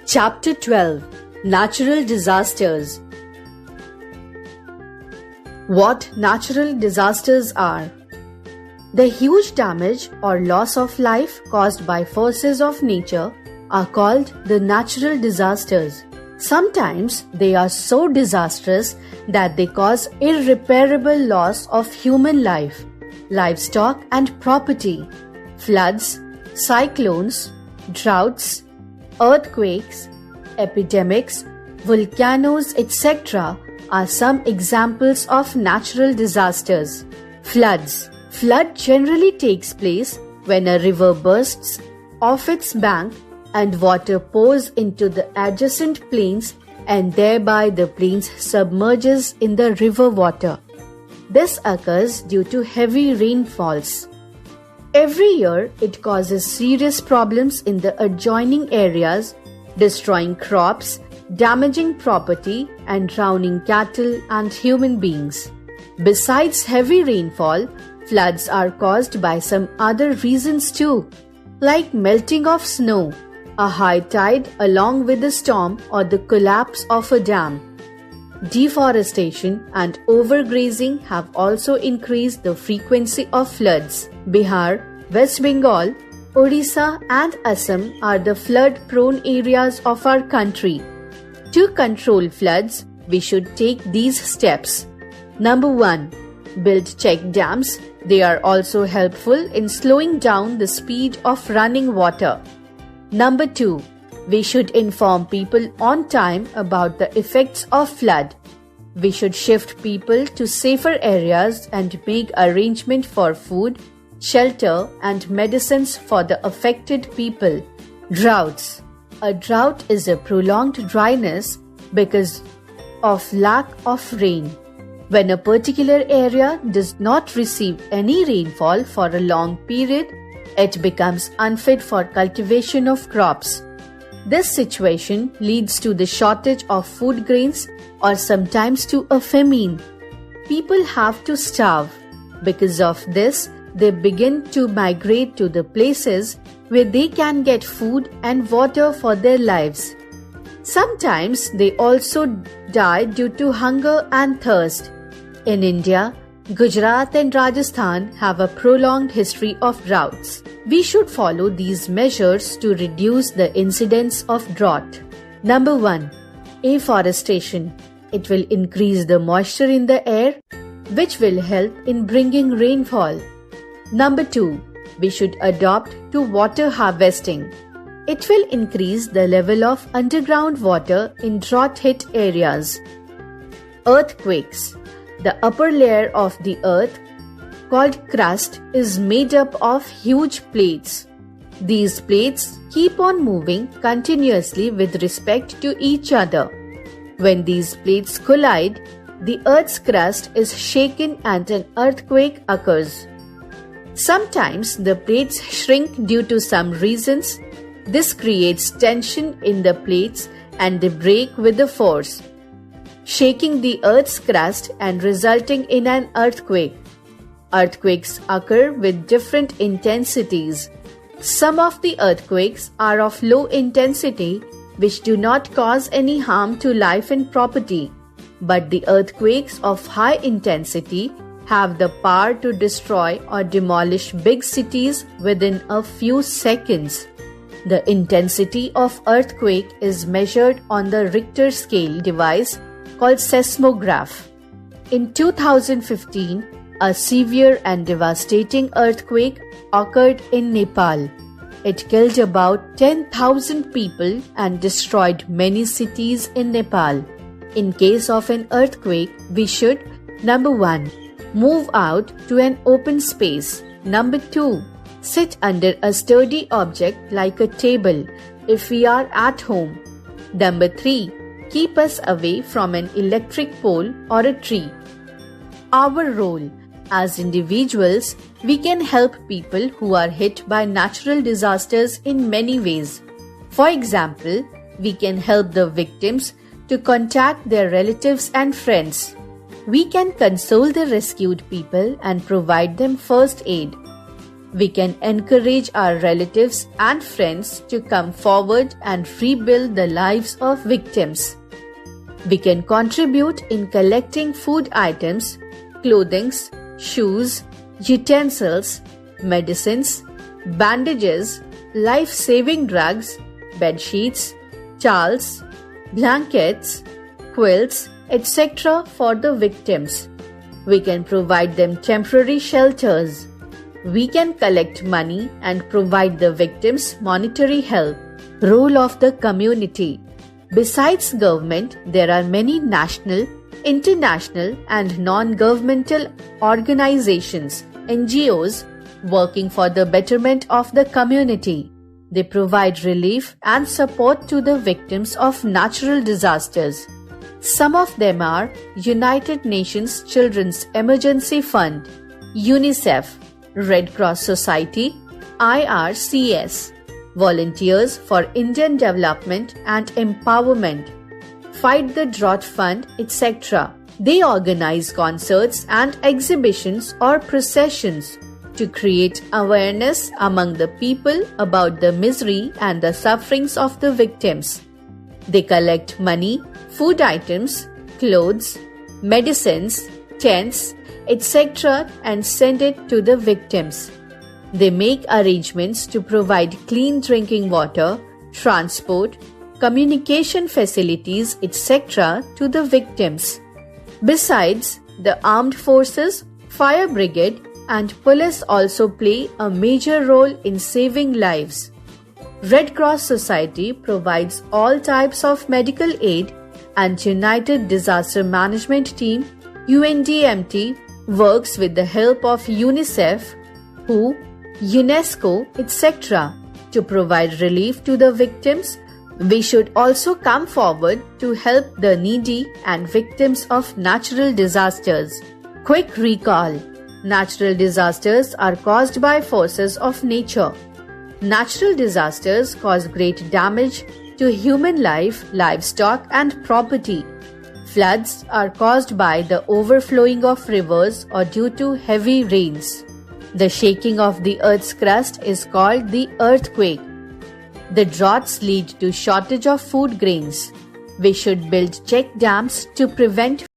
Chapter 12 Natural Disasters. What natural disasters are? The huge damage or loss of life caused by forces of nature are called the natural disasters. Sometimes they are so disastrous that they cause irreparable loss of human life, livestock and property. Floods, cyclones, droughts, earthquakes, epidemics, volcanoes, etc. are some examples of natural disasters. Floods. Flood generally takes place when a river bursts off its bank and water pours into the adjacent plains and thereby the plains submerges in the river water. This occurs due to heavy rainfalls. Every year, it causes serious problems in the adjoining areas, destroying crops, damaging property, and drowning cattle and human beings. Besides heavy rainfall, floods are caused by some other reasons too, like melting of snow, a high tide along with a storm, or the collapse of a dam. Deforestation and overgrazing have also increased the frequency of floods. Bihar, West Bengal, Odisha and Assam are the flood-prone areas of our country. To control floods, we should take these steps. Number 1. Build check dams. They are also helpful in slowing down the speed of running water. Number 2. We should inform people on time about the effects of flood. We should shift people to safer areas and make arrangement for food, shelter and medicines for the affected people. Droughts. A drought is a prolonged dryness because of lack of rain. When a particular area does not receive any rainfall for a long period, it becomes unfit for cultivation of crops. This situation leads to the shortage of food grains or sometimes to a famine. People have to starve. Because of this, they begin to migrate to the places where they can get food and water for their lives. Sometimes they also die due to hunger and thirst. In India, Gujarat and Rajasthan have a prolonged history of droughts. We should follow these measures to reduce the incidence of drought. Number 1. Afforestation. It will increase the moisture in the air, which will help in bringing rainfall. Number 2. We should adopt to water harvesting. It will increase the level of underground water in drought-hit areas. Earthquakes. The upper layer of the earth, called crust, is made up of huge plates. These plates keep on moving continuously with respect to each other. When these plates collide, the earth's crust is shaken and an earthquake occurs. Sometimes the plates shrink due to some reasons. This creates tension in the plates and they break with the force, shaking the earth's crust and resulting in an earthquake. Earthquakes occur with different intensities. Some of the earthquakes are of low intensity, which do not cause any harm to life and property. But the earthquakes of high intensity have the power to destroy or demolish big cities within a few seconds. The intensity of earthquake is measured on the Richter scale device called seismograph. In 2015, a severe and devastating earthquake occurred in Nepal. It killed about 10,000 people and destroyed many cities in Nepal. In case of an earthquake, we should, number 1, move out to an open space. Number 2, sit under a sturdy object like a table if we are at home. Number 3, keep us away from an electric pole or a tree. Our role. As individuals, we can help people who are hit by natural disasters in many ways. For example, we can help the victims to contact their relatives and friends. We can console the rescued people and provide them first aid. We can encourage our relatives and friends to come forward and rebuild the lives of victims. We can contribute in collecting food items, clothing, shoes, utensils, medicines, bandages, life-saving drugs, bed sheets, towels, blankets, quilts, etc. for the victims. We can provide them temporary shelters. We can collect money and provide the victims monetary help. Role of the community. Besides government, there are many national, international and non-governmental organizations, NGOs, working for the betterment of the community. They provide relief and support to the victims of natural disasters. Some of them are United Nations Children's Emergency Fund, UNICEF, Red Cross Society, IRCS, Volunteers for Indian Development and Empowerment, Fight the Drought Fund, etc. They organize concerts and exhibitions or processions to create awareness among the people about the misery and the sufferings of the victims. They collect money, food items, clothes, medicines, tents, etc. and send it to the victims. They make arrangements to provide clean drinking water, transport, communication facilities, etc. to the victims. Besides, the armed forces, fire brigade, and police also play a major role in saving lives. Red Cross Society provides all types of medical aid, and United Disaster Management Team, UNDMT, works with the help of UNICEF, WHO, UNESCO, etc. to provide relief to the victims. We should also come forward to help the needy and victims of natural disasters. Quick recall. Natural disasters are caused by forces of nature. Natural disasters cause great damage to human life, livestock, and property. Floods are caused by the overflowing of rivers or due to heavy rains. The shaking of the earth's crust is called the earthquake. The droughts lead to shortage of food grains. We should build check dams to prevent